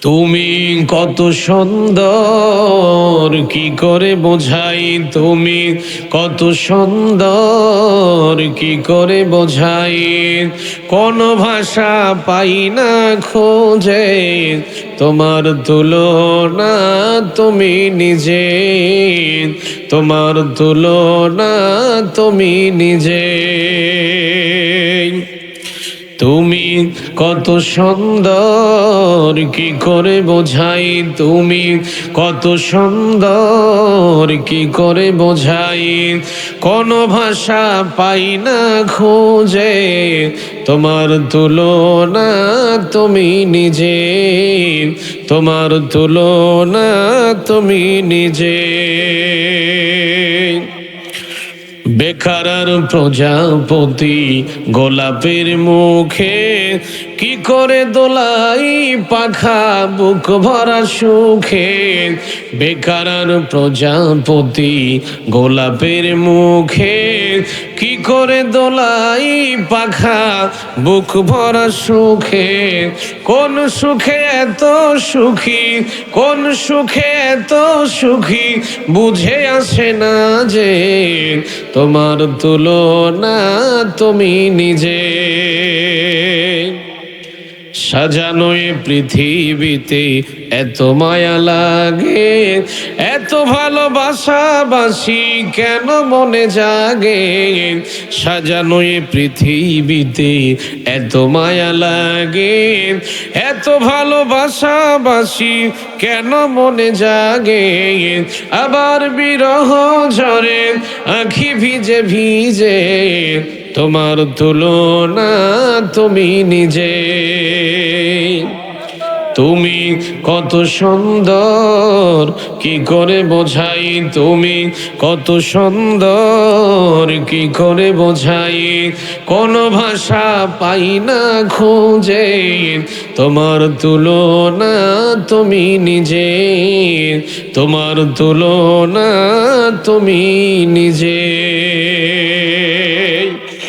তুমি কত সুন্দর কি করে বোঝাই, তুমি কত সুন্দর কি করে বোঝাই, কোন ভাষা পাই না খোঁজে তোমার তুলনা তুমি নিজে, তোমার তুলনা তুমি নিজে। তুমি কত সুন্দর কি করে বোঝাই, তুমি কত সুন্দর কি করে বোঝাই, কোন ভাষা পাই না খুঁজে তোমার তুলনা তুমি নিজে, তোমার তুলনা তুমি নিজে। বেকার প্রজাপতি গোলাপের মুখে কি করে দোলাই পাখা বুক ভরা সুখে, বেকার প্রজাপতি গোলাপের মুখে কি করে দোলাই পাখা বুক ভরা সুখে, কোন সুখে এত সুখী, কোন সুখে এত সুখী বুঝে আসে না যে তোমার তুলনা তুমি নিজে। সাজানো এ পৃথিবীতে এত মায়া লাগে, এত ভালোবাসা বাসি কেন মনে জাগে, সাজানো এ পৃথিবীতে এত মায়া লাগে, এত ভালোবাসা বাসি কেন মনে জাগে, আবার বিরহ ঝরে আঁখি ভিজে ভিজে তোমার তুলনা তুমি নিজে। তুমি কত সুন্দর কি করে বোঝাই, তুমি কত সুন্দর কি করে বোঝাই, কোন ভাষা পাই না খুঁজে তোমার তুলনা তুমি নিজে, তোমার তুলনা তুমি নিজে।